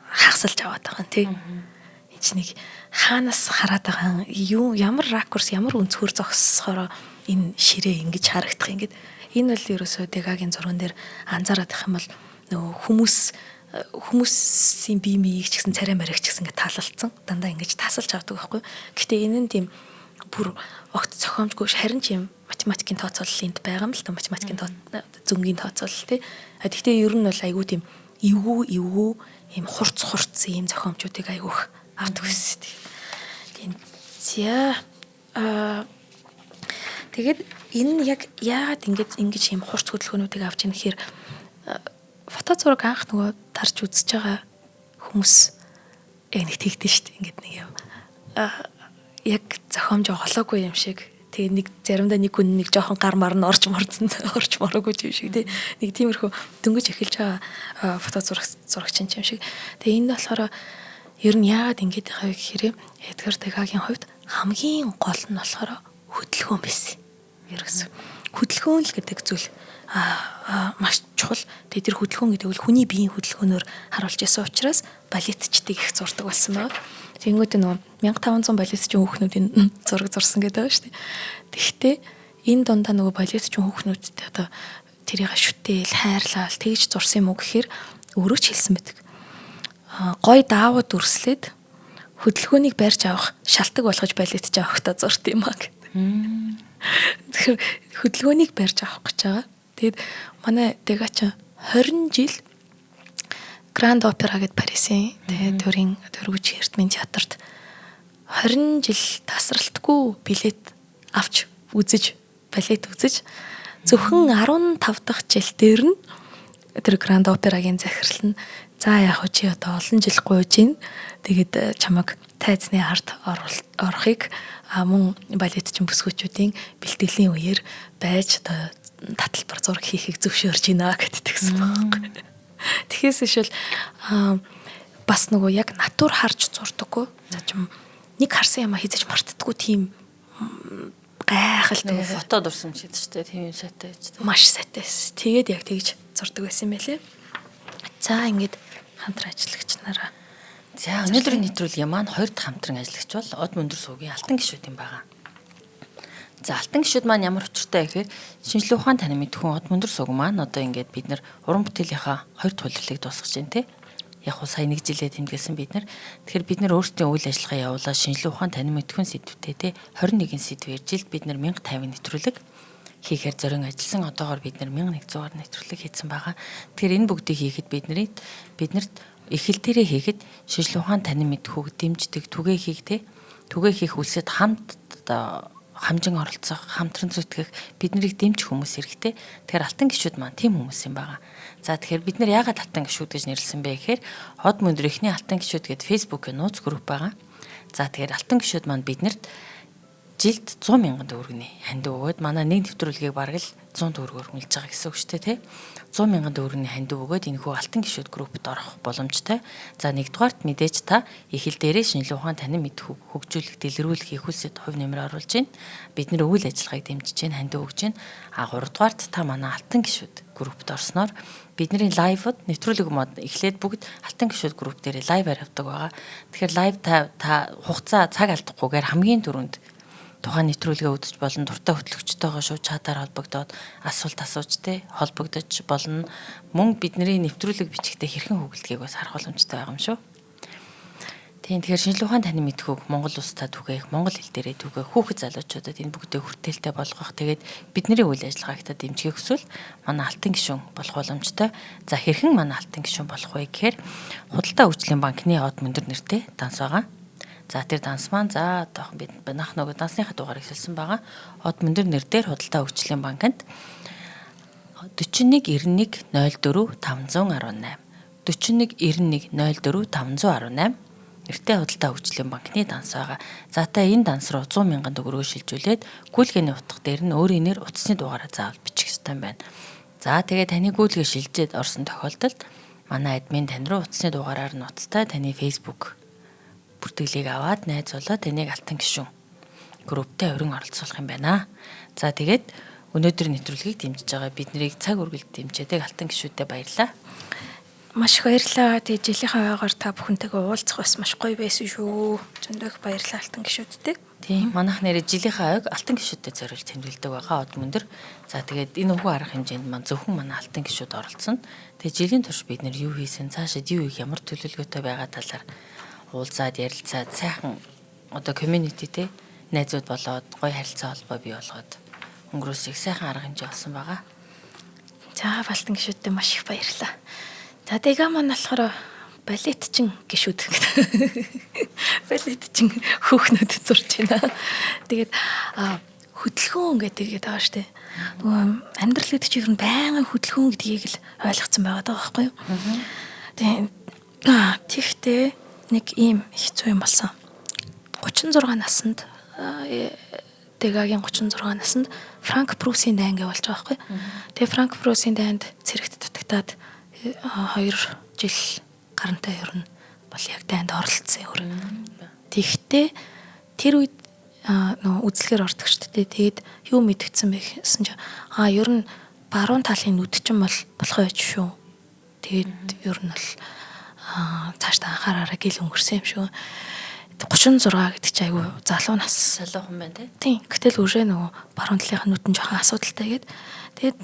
Speaker 2: хагасалж аваад байгаа юм тий. Энэ чинь нэг хаанаас хараад байгаа юу ямар ракурс ямар өнцгөр зогссохоор энэ ширээ ингэж харагдах юм гээд энэ бол ерөөсөө Дегагийн зурган дээр анзаараад их юм бол нөгөө хүмүүсийн бие биеийг ч гэсэн царай маригч гэсэн ингэ таалалцсан дандаа ингэж тасалж авдаг байхгүй. Гэхдээ энэ нь тийм бүр огт зохиомжгүй харин ч юм математикийн тооцоолол энд байгаа юм л та математикийн зөнгийн тооцоолол тий. Гэхдээ ер нь бол айгүй тийм эвгүй ийм хурц ийм зохиомжуудыг айгүйх авдаг гэсэн тийм. Тэгээд энэ яг яагаад ингэж ийм хурц хөдөлгөөнүүдийг авч ийн гэхээр фото зураг анх нөгөө тарж үзэж байгаа хүмүүс яг нэг тэгдэж штт ингээд нэг юм яг зохиомж оголоогүй юм шиг тэгээ нэг заримдаа нэг хүн нэг жоохон гар мар нь орж мороогүй юм шиг тий нэг тиймэрхүү дөнгөж эхэлж байгаа фото зурагч юм шиг тэгээ энэ болохоор ер нь яагаад ингэж байгаа вэ гэхээр Эдгар Дегагийн хувьд хамгийн гол нь болохоор хөдөлгөөн байсан. Ерөөсөө хөдөлгөөн л гэдэг зүйл маш чухал. Тэгээ тэр хөдөлгөөн гэдэг бол хүний биеийн хөдөлгөөнөөр харуулж ясан учраас балетчдыг их зурдаг болсон байна. Тэнгүүд нөгөө 1500 балетчийн хүүхнүүдийн зураг зурсан гэдэг байгаа шүү дээ. Тэгэхдээ энэ дундаа нөгөө балетчийн хүүхнүүдтэй одоо тэрийг шүтэл хайрлал тэгж зурсан юм уу гэхээр өөрөө ч хэлсэн байдаг. Гой даавууд үрслээд хөдөлгөөнийг барьж авах шалтак болгож балетч авахтаа зурт юм аа гэдэг. Тэгэхээр хөдөлгөөнийг барьж авах гэж байгаа. Тэгэд манай Дегач 20 жил Гранд Опера гэдэг Парисын төрийн дөрвөж эрдмийн театрт 20 жил тасралтгүй билет авч үзэж балет үзэж зөвхөн 15 дахь жил дээр нь тэр Гранд Операгийн захирал нь за яг чи одоо олон жил гуйж ийн тэгээд чамаг тайзны ард орохыг мөн балетчин бүсгүүчүүдийн бэлтгэлийн үеэр байж одоо таталбар зураг хийхийг зөвшөөрж байна гэдэгсэн байхгүй. Тэгэхээс ишэл бас нөгөө яг натур харж зурдаггүй. За чим нэг харсан юм хийж мартдаггүй тийм гайхалтай
Speaker 1: фото дурсан ч гэдэг чинь тийм юм сайтай байж таа.
Speaker 2: Маш сайтай. Тэгээд яг тэгж зурдаг байсан юм байлээ. За ингээд хамтран ажиллагч нараа.
Speaker 1: За өнөөдрийн нэвтрүүлгийн маань хоёр дахь хамтран ажиллагч бол Од Мөндөр суугийн Алтан гишүүд юм байгаа. За алтан гишүүд маань ямар учиртай гэхээр шинжлэх ухаан танин мэдхүн од мөндөр суг маань одоо ингээд бид нар уран бүтээлийнхаа 2 дахь улирлыг дуусгаж байна те. Яг уу сая 1 жилээ тэмдэглэсэн бид нар. Тэгэхээр бид нар өөрсдийн үйл ажиллагаа явуулаад шинжлэх ухаан танин мэдхүн сэдвүүтэй те 21 сэдвээр жилд бид нар 1050 нэвтрүүлэг хийхээр зорин ажилласан. Одоогоор бид нар 1100-аар нэвтрүүлэг хийсэн байгаа. Тэгэхээр энэ бүгдийг хийхэд биднэрт эхэл дээрээ хийхэд шинжлэх ухаан танин мэдхүүг дэмждэг түгээ хийх үлсэд хамт одоо хамжин оролцох, хамтран зүтгэх биднийг дэмжих хүмүүс хэрэгтэй. Тэгэхээр алтан гишүүд маань тийм хүмүүс юм байгаа. За тэгэхээр бид нар яагаад алтан гишүүд гэж нэрлсэн бэ гэхээр хот мөндөр ихний алтан гишүүд гэдэг Facebook-ийн нууц групп байгаа. За тэгэхээр алтан гишүүд маань биднэрт жилд 100 мянган төгрөгийн хандив өгөөд манай нэг нэвтрүүлгийг бараг л 100 төгрөгөөр хүлж байгаа гэсэн үг шүү дээ тий. 100 мянган төгрөгийн хандив өгөөд энэ хүү алтан гишүүд группт орох боломжтой. За нэгдүгээрт мэдээж та эхэл дээрээ шинжлэх ухаан танин мэдхүүг хөгжүүлэх, дэлгэрүүлэх их хүсэд хувь нэмэр оруулж байна. Бид нэр үйл ажиллагааг дэмжиж байна, хандив өгж байна. А гуравдугаарт та манай алтан гишүүд группт орсноор бидний лайвд нэвтрүүлэг мод эхлээд бүгд алтан гишүүд групп дээр лайваар явдаг байгаа. Тэгэхээр лайв та хугацаа цаг алдахгүйгээр хамгийн түрүүнд тухайн нэвтрүүлгээ үзэж болон дуртай хөтлөгчтэйгоо шууд чатаар холбогдоод асуулт асууж холбогдож болно. Мөн бидний нэвтрүүлэг бичгтээ хэрхэн хөглөдгийг бас харах боломжтой байгаа юм шүү. Тийм тэгэхээр шинжлэх ухаан танин мэдхүүг Монгол улстай түгээх, монгол хэл дээрээ түгээх хүүхэд залуучуудад энэ бүгдээ хүртээлтэй болгох. Тэгээд бидний үйл ажиллагааг та дэмжих хүсвэл манай алтан гишүүн болох боломжтой. За хэрхэн манай алтан гишүүн болох вэ гэхээр Худалдаа хөгжлийн банкны од мөндөр нэртэй данс байгаа. За тэр данс маань за одоохон бид банах нөгөө дансныхаа дугаарыг хэлсэн байгаа. Од мөндөр нэр дээр Худалдаа хөгжлийн банкнд 41 91 04 518 41 91 04 518 нэртэй Худалдаа хөгжлийн банкны данс байгаа. За та энэ данс руу 100 мянган төгрөгөөр шилжүүлээд гүйлгээний утга дээр нь өөрийн нэр утасны дугаараа заавал бичих ёстой юм байна. За тэгээд таны гүйлгээ шилжээд орсон тохиолдолд манай админ тань руу утасны дугаараар нь утастай таны Facebook бүртгэлийг аваад найзуулаад таныг алтан гишүүн групптэй өрн оролцуулах юм байна. За тэгээд өнөөдөр нэвтрүүлгийг дэмжиж байгаа биднийг цаг үргэлж дэмжээдэг алтан гишүүдэд баярлалаа.
Speaker 2: Маш их баярлалаа. Тэгээ жилийнхаа ойгоор та бүхэнтэйгээ уулзах бас маш гоё байсан шүү. Зөндөх баярлалаа алтан гишүүдтэй.
Speaker 1: Тийм манайх нэрээ жилийнхаа ойг алтан гишүүдэд зориулж тэмдэглэдэг байгаа од мөндөр. За тэгээд энэ өвгөө арга хэмжээнд маань зөвхөн манай алтан гишүүд оролцсон. Тэгээ жилийн турш бид нэр юу хийсэн, цаашид юу хийх ямар төлөвлөгөөтэй байгаа талаар уулзаад ярилцаад сайхан одоо community-тэй найзууд болоод гоё харилцаа холбоо бий болгоод өнгөрөөсөө сайхан арга хэмжээ олсон байгаа.
Speaker 2: За алтан гишүүдтэй маш их баярлалаа. За тэгээ маань болохоор балетчин гишүүд балетчин хүүхнүүд зурж байна. Тэгээд хөдөлгөөн гэдэг байгаа штэ. Нөгөө амьдрал гэдэг чинь ер нь байнгын хөдөлгөөн гэдгийг л ойлгоцсон байгаа даа байхгүй юу? Тэгтээ нэг ийм хэцүү юм болсон. 36 наснд Дегагийн 36 наснд Франк Прусийн дайн гэж болж байгаа байхгүй. Тэгээ Франк Прусийн дайнд цэрэгт татагтаад 2 жил гарантай ерөн бол яг дайнд оролцсон өөр. Тэгтээ тэр үед нөө үзлэгээр ордог шүү дээ. Тэгээд юу мэдгдсэн бэ гэсэн чинь ер нь баруун талын нүдчин бол болох байж шүү. Тэгээд ер нь бол цаашдаа анхаараараа гэл өнгөрсөн юм шүү. 36 гэдэг чинь айгүй залуу нас.
Speaker 1: Залуу хүн байна
Speaker 2: тийм. Гэтэл үрээ нөгөө баруун талынхаа нүдэн жоохон асуудалтай гээд тэгээд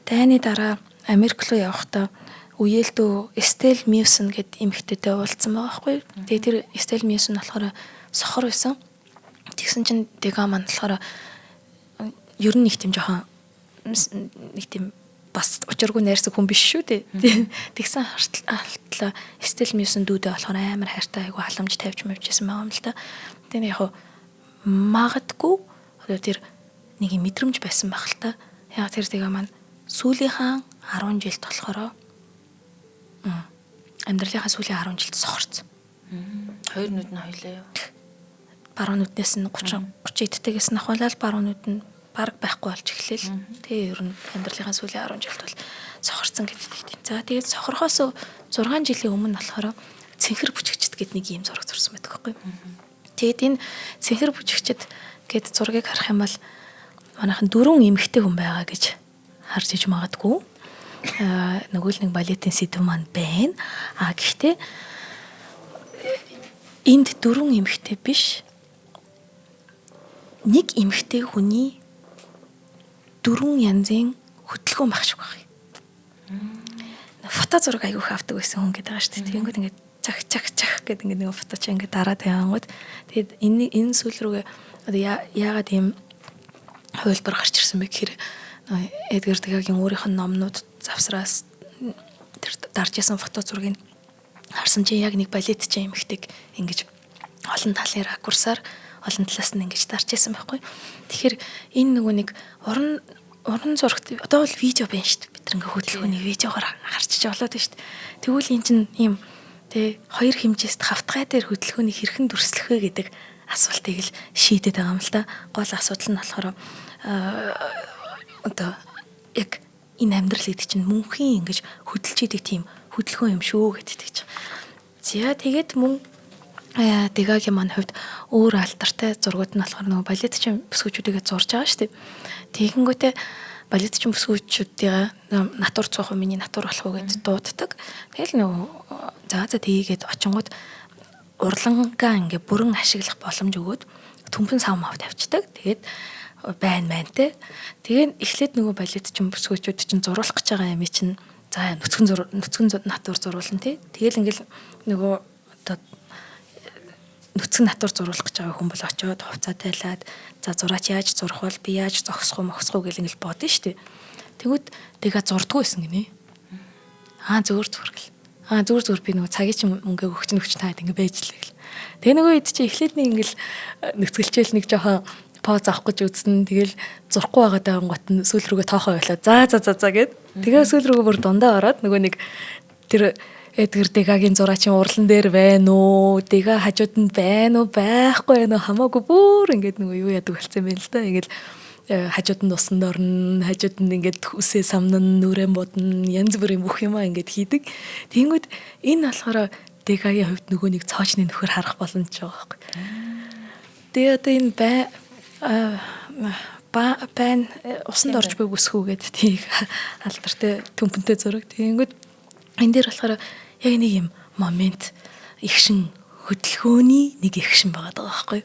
Speaker 2: дайны дараа Америк руу явахдаа үеэлдөө Estelle Mewson гэдэг эмэгтэйтэй уулзсан байгаа байхгүй. Тэгээд тэр Estelle Mewson болохоор сохор байсан. Тэгсэн чинь Дега маань болохоор ер нь нэг тийм жоохон нэг тийм бас учиргүй найрсаг хүн биш шүү дээ. Тэгсэн хартлаа Estelle Mewson дүүдээ болохоор амар хайртай айгу халамж тавьж мөвчсэн байгаа юм л та. Тэгээд яг магадгүй тэр нэг юм мэдрэмж байсан байх л та. Яг тэр Дега маань сүүлийнхаа 10 жилд болохоор амьдралынхаа сүүлийн 10 жилд сохорцсон.
Speaker 1: Хоёр нүд нь хоёлаа юу?
Speaker 2: Баруун нүднээс нь 30 эдтэйгээс нь ахвалал баруун нүд нь баг байхгүй болж эхлэв. Тэгээ ер нь амьдралынхаа сүүлийн 10 жилд бол сохорцсон гэдэг. За тэгээд сохорхоос 6 жилийн өмнө болохоор цэнхэр бүжигчд гэдэг нэг юм зураг зурсан байдаг байхгүй. Тэгээд энэ цэнхэр бүжигчд гэдэг зургийг харах юм бол манайхан 4 эмэгтэй хүн байгаа гэж харж иж магадгүй. Нөгөө л нэг балетын сэдв маань байна. Гэхдээ энд 4 эмэгтэй биш. Нэг эмэгтэй хүний 4 янзын хөдөлгөөн байх шиг байна. Фото зураг аягүй авдаг байсан хүн гэдэг байгаа шүү дээ. Тэгэнгүүт ингээд чах гэдэг ингээд нэг фото чи ингээд дараад явангууд тэгээд энэ сүүл рүүгээ одоо яагаад ийм хувилбар гарч ирсэн бэ гэхээр Эдгар Дегагийн өөрийнх нь номнууд завсраас тэр дарж ясан фото зургийг харсан чинь яг нэг балет чинь эмхдэг ингэж олон талын ракурсаар олон талаас нь ингэж дарж ясан байхгүй. Тэгэхээр энэ нөгөө нэг уран зурагт одоо бол видео байна шүү дээ. Бид нэг хөдөлгөөний видеогоор харчиж болоод байна шүү дээ. Тэгвэл эн чинь ийм тэ хоёр хэмжээст хавтгай дээр хөдөлгөөнийг хэрхэн дүрслэх вэ гэдэг асуултыг л шийдэт байгаа юм л да. Гол асуудал нь болохоор одоо яг энэ амьдрал гэдэг чинь мөнхийн ингэж хөдөлж идэг тийм хөдөлгөөн юм шүү гэдэг чинь. За тэгээд мөн Дегагийн маань хувьд өөр алдартай зургууд нь болохоор нөгөө балетчин бүсгүүчүүдийгээ зурж байгаа шүү дээ. Тэгэнгүүтээ балетчин бүсгүүчүүдийн натур цоохоо миний натур болох уу гэж дууддаг. Тэгэл нөгөө за тийгээд очингууд урлагаа ингээ бүрэн ашиглах боломж өгөөд төмпөн сав мав тавьчихдаг. Тэгээд байна те. Тэгээд эхлээд нөгөө балетчин бүсгүүчүүд чинь зуруулах гэж байгаа юм чинь за нүцгэн натур зуруулна те. Тэгэл ингээл нөгөө одоо нүцгэн натур зуруулах гэж байгаа хүн бол очиод хувцас тайлаад за зураач яаж зурах бол би яаж зогсох уу гэл ингээл бодно шүү дээ. Тэгвэл тэгээ зурдгүй байсан гинэ. Зүгээр би нөгөө цагийн чинь мөнгө өгч таад ингээ байж лээ гэл. Тэгээ нөгөө хэд чи эхлээд нэг ингээл нүцгэлчээл нэг жоохон поз авах гэж үзсэн. Тэгэл зурхгүй байгаа даа гот нь сүүл рүүгээ тоохоо явлаа. За гэд. Тэгээ сүүл рүүгээ бүр дундаа ороод нөгөө нэг тэр Эдгар Дегагийн зураачийн урлан дээр байна уу? Дега хажууд нь байна уу? Байхгүй байна уу? Хамаагүй бүр ингээд нөгөө юу яадаг болсон юм байна л да. Ингээд хажууд нь усанд орно, хажууд нь ингээд үсээ самнан, нүрэн бодно, янз бүрийн бүх юмаа ингээд хийдэг. Тэнгүүд энэ болохоор Дегагийн хувьд нөгөө нэг цоочны нөхөр харах боломж байгаа байхгүй. Тэгээ одоо энэ байн усанд орж буй өсхүү гэдэг тийг алдартай төмпөнтэй зураг. Тэнгүүд энэ дээр болохоор яг нэг юм момент ихшин хөдөлгөөний нэг ихшин байгаа даа байхгүй.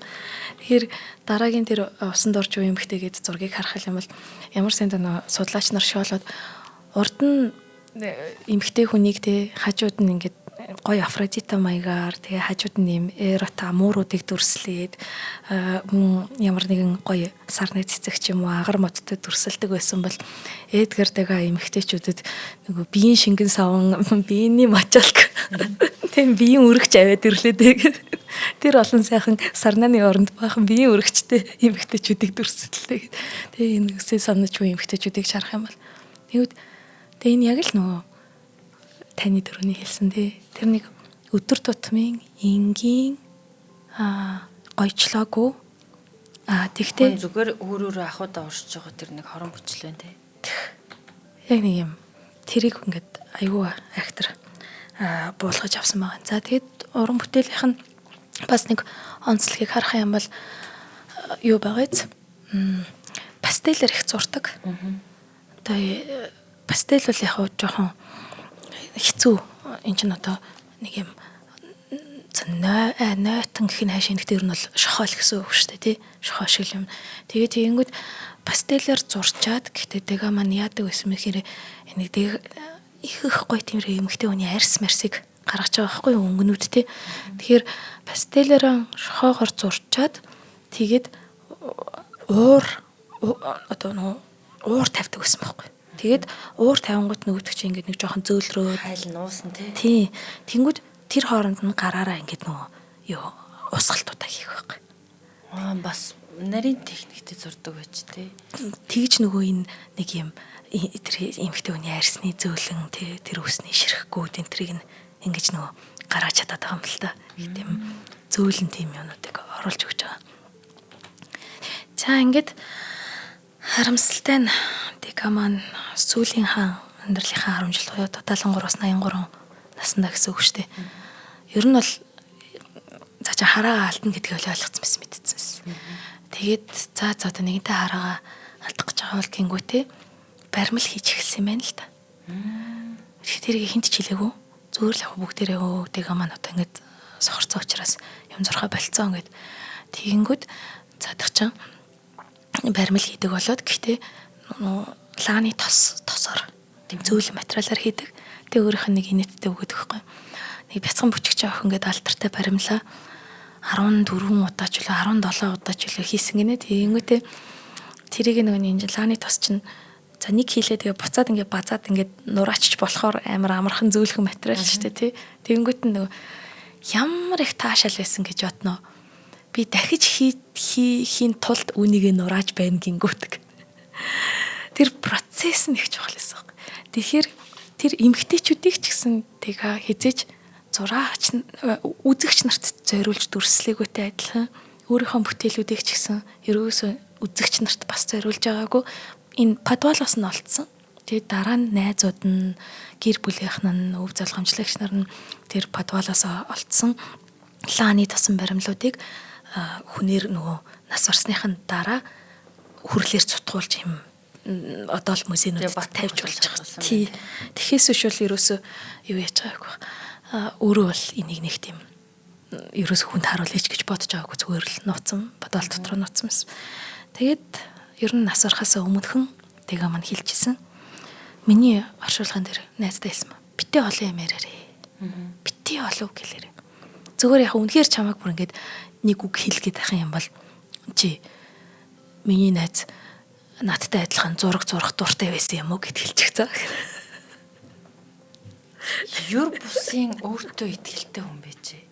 Speaker 2: Тэгэхээр дараагийн тэр усанд орж буй эмхтэй гэдэг зургийг харах юм бол ямар санд судлаач нар шоолоод урд нь эмхтэй хүнийг те хажууд нь ингээд гоё Афродита маягаар тэгээ хажууд нь юм эрота амууруудыг дүрслээд ямар нэгэн гоё сарны цэцэг ч юм уу агар модтой дүрсэлдэг байсан бол Эдгар Дега эмэгтэйчүүдэд нөгөө биеийн шингэн саван биений мочалк тийм биеийн өргөч аваад ирлээ тэр олон сайхан сарнаны оронд баахан биеийн өргөчтэй эмэгтэйчүүдийг дүрсэлдэг. Тэгээ энэ үсээ санаж буй эмэгтэйчүүдийг шарах юм бол тэгээ энэ яг л нөгөө таны дөрөвний хэлсэн дээ. Тэр нэг өдөр тутмын энгийн гойчлоогүй тэгтээ
Speaker 1: зүгээр өөрөөрөө ахуудаа уршиж байгаа тэр нэг хорон бүчлээ те.
Speaker 2: Яг нэг юм тэрийг ингээд аюу актер буулгаж авсан байгаа. За тэгээд уран бүтээлийнх нь бас нэг онцлогийг харах юм бол юу байгааз пастелэр их зурдаг. Одоо пастел бол яг жоохон хэцүү энэ ч одоо нэг юм нойтон гэх нь хаашаа нэгтэр нь бол шохол гэсэн үг шүү дээ тий шохоо шиг юм. Тэгээд тэгэнгүүт пастелэр зурчаад гэхдээ Дега маань яадаг байсан мэхээр нэг их гоё тиймэр эмэгтэй хүний арьс марсыг гаргаж байгаа байхгүй өнгөнүүд тий. Тэгэхээр пастелэр шохоогоор зурчаад тэгээд уур тавьдаг байсан байхгүй. Тэгээд уур тавингууд нөгөөдөг чинь ингээд нэг жоохон зөөлрөө
Speaker 1: хайл нуусан
Speaker 2: тий. Тэнгүүд тэр хооронд нь гараараа ингээд нөгөө юу усгалтуудаа хийх байхгүй.
Speaker 1: Бас нарийн техниктэй зурдаг байж тий.
Speaker 2: Тэгж нөгөө энэ нэг юм тэр эмхтэй хүний арьсны зөөлөн тий тэр үсний ширхгүүд энэ тэрийг ингэж нөгөө гаргаж чадаад байгаа юм л та. Тийм зөөлөн тийм юмнуудыг оруулж өгч байгаа. За ингээд харамсалтай нь Дега маань сүүлийн хаан амьдралынхаа 10 жил буюу 73-83 наснда гэсэн үг шүү дээ. Ер нь бол за хараагаа алдна гэдгийг ойлгоцсон байсан мэдсэн. Тэгээд за одоо нэгэнтээ хараагаа алдах гэж байгаа бол гингүүтээ баримл хийж эхэлсэн юм байна л та. Тэгэхээр тэрийг хинт ч хэлээгүй. Зүгээр л яг бүгдээрээ Дега маань одоо ингэж сохорцсон учраас юм зурхаа болцсон гэд. Тэгэнгүүт цаадах чинь баримл хийдэг болоод гэхдээ лааны тосоор тийм зөөлөн материалаар хийдэг. Тэгээ өөрийнх нь нэг инээдтэй өгöd өгөхгүй. Нэг бяцхан бүчгч охин гэдэг алдартай баримлаа 14 удаа ч үлээ 17 удаа ч үлээ хийсэн гинэ. Тэгэнгүүтээ тэрийг нөгөө энэ лааны тос чинь за нэг хийлээ тэгээ буцаад ингээд базаад ингээд нураачч болохоор амар амархан зөөлхөн материал шүү дээ тий. Тэгэнгүүт нь нөгөө ямар их таашаал байсан гэж бодноо. Би дахиж хийн тулд үүнийг нурааж байна гингүүтэг. Тэр процесс нь их чухал байсан. Тэгэхээр тэр эмгтээчүүдийг ч гэсэн тэгээ хизээж зураач үзэгч нарт зориулж дүрслээгүйтэй адилхан өөрийнхөө бүтээлүүдийг ч гэсэн ерөөсөө үзэгч нарт бас зориулж байгаагүй энэ подвалоос нь олцсон. Тэгээд дараа нь найзууд нь гэр бүлийнх нь өв залгамжлагч нар нь тэр подвалоос олцсон лааны тосон баримлуудыг хүнээр нөгөө нас барсныхын дараа хүрлээр цутгуулж юм одоо л музейнүүдэд тавьж болж байгаа. Тий. Тэхээс үшвэл ерөөсөө юу яаж байгаагүй. Өөрөө бол энийг нэг тийм ерөөсөө хүнд харуулъяч гэж бодож байгаагүй зүгээр л нууцсан бодвол дотор нууцсан байсан. Тэгээд ер нь нас барахаас өмнөхөн тэгээ мань хэлчихсэн. Миний оршуулган дээр найзтай хэлсэн ба. Битээ олон юм яриарэ. Битээ олон үг хэлээрэ. Зүгээр яг үнэхээр чамайг бүр ингээд нэг үг хэлгээд байх юм бол чи миний найз надтай адилхан зураг зурах дуртай байсан юм уу гэд хэлчихсэн.
Speaker 1: Юр бусын өөртөө итгэлтэй хүн байжээ.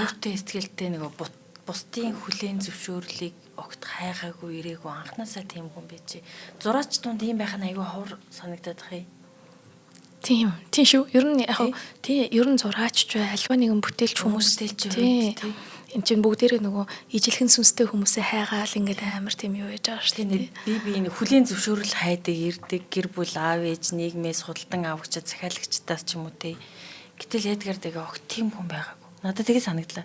Speaker 1: Өөртөө итгэлтэй нөгөө бусдын хүлээн зөвшөөрлийг огт хайгаагүй ирээгүй анханасаа тийм хүн байжээ. Зураач тунд ийм байх нь айгүй ховор санагдаад бахи.
Speaker 2: Тийм шүү. Ер нь яг тий ер нь зураач ч альва нэгэн бүтээлч хүмүүс тий. Энд чинь бүгдээрээ нөгөө ижилхэн сүнстэй хүмүүсээ хайгаал ингээд амар тийм юу яж байгаа шүү дээ.
Speaker 1: Би энэ хүлийн зөвшөөрөл хайдаг, ирдэг, гэр бүл, аав ээж, нийгмээс худалдан авагчид, захиалагчдаас ч юм уу тий. Гэтэл Эдгар дэгээ огт тийм хүн байгаагүй. Надад тэгээ санагдлаа.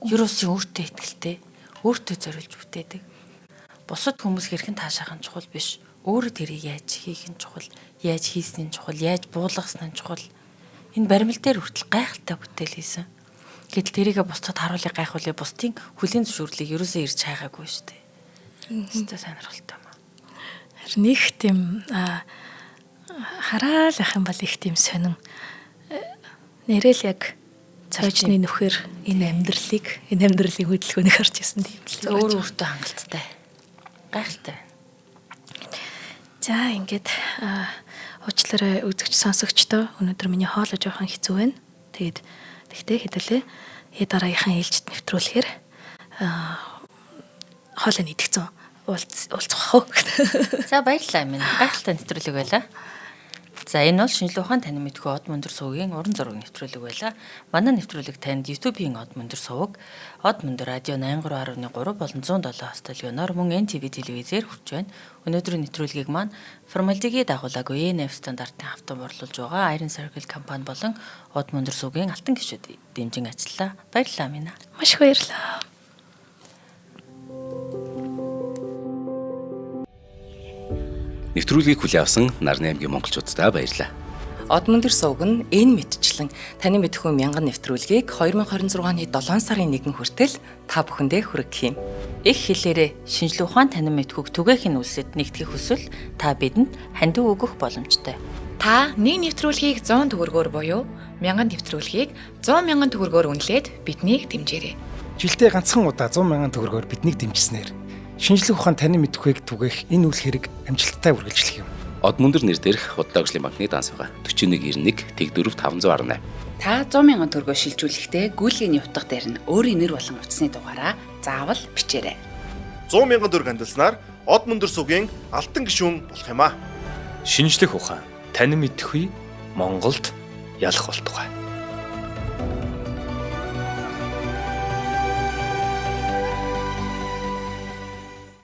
Speaker 1: Ерөөсөө өөртөө итгэлтэй, өөртөө зориулж бүтээдэг. Бусад хүмүүс хэрхэн таашаах нь чухал биш. Өөрөө тэрийг яаж хийх нь чухал, яаж хийсний чухал, яаж буулгасны чухал. Энэ баримл дээр хүртэл гайхалтай бүтээл хийсэн. Гэтэл тэрийгэ бусдад харуулъя гайхуулъя бусдын хүлийн зөвшөөрлийг ерөөсөө ирж хайгаагүй шүү дээ. Хэвээ сонирхолтой юм аа.
Speaker 2: Харин их тийм хараал ах юм бол их тийм сонин нэрэл яг цоожны нөхөр энэ амьдралын хөдөлгөөнийг харж ирсэн тийм л.
Speaker 1: Өөр өөртөө хангалттай. Гайхалтай.
Speaker 2: За ингээд уучлаарай үзэгч сонсогчдоо өнөөдөр миний хоолой жоохон хэцүү байна. Тэгтээ хэдүүлээ дараагийнхаа ээлжид нэвтрүүлэхээр хоолой идэгцэн уулзах уу.
Speaker 1: За баярлалаа минь. Гайхалтай нэвтрүүлэг байлаа. За энэ бол шинжлэх ухаан танин мэдхүү од мөндөр сувгийн уран зураг нэвтрүүлэг байлаа. Манай нэвтрүүлэг танд YouTube-ийн од мөндөр сувг, од мөндөр радио 83.3 болон 107 студионоор мөн NTV телевизээр хүрч байна. Өнөөдрийн нэвтрүүлгийг маань формалдигийн дагуулаагүй ENF стандартын автом борлуулж байгаа Iron Circle компани болон од мөндөр сувгийн алтан гишүүд дэмжин ажиллалаа. Баярлалаа минь.
Speaker 2: Маш их баярлалаа.
Speaker 3: Нэвтрүүлгийг хүлээн авсан Нарны аймгийн монголчуудтай баярлалаа.
Speaker 4: Од мөндөр сувг нь энэ мэдчлэн таны мэдхүйн мянган нэвтрүүлгийг 2026 оны 7 сарын 1 хүртэл та бүхэндээ хүргэх юм.
Speaker 1: Их хэлээрээ шинжлэх ухаан танин мэдхүйг түгээхийн үлсэд нэгтгэх хүсвэл та бидэнд хандив өгөх боломжтой.
Speaker 4: Та нэг нэвтрүүлгийг 100 төгрөгөөр буюу 1000 нэвтрүүлгийг 100 мянган төгрөгөөр үнэлээд биднийг дэмжээрэй.
Speaker 5: Жилдээ ганцхан удаа 100 мянган төгрөгөөр биднийг дэмжснээр шинжлэх ухаан танин мэдхүйг түгээх энэ үйл хэрэг амжилттай үргэлжлэх юм.
Speaker 3: Од мөндөр нэр дээрх Худлаа банкны данс байгаа 4191 Тэг 4 518.
Speaker 6: Та 100 мянган төгрөгөөр шилжүүлэхдээ гүйлгээний утга дээр нь өөрийн нэр болон утасны дугаараа заавал бичээрэй.
Speaker 7: 100 мянган төгрөг хандалснаар од мөндөр сувгийн алтан гишүүн болох юм а.
Speaker 8: Шинжлэх ухаан танин мэдхгүй Монголд ялах болтугай.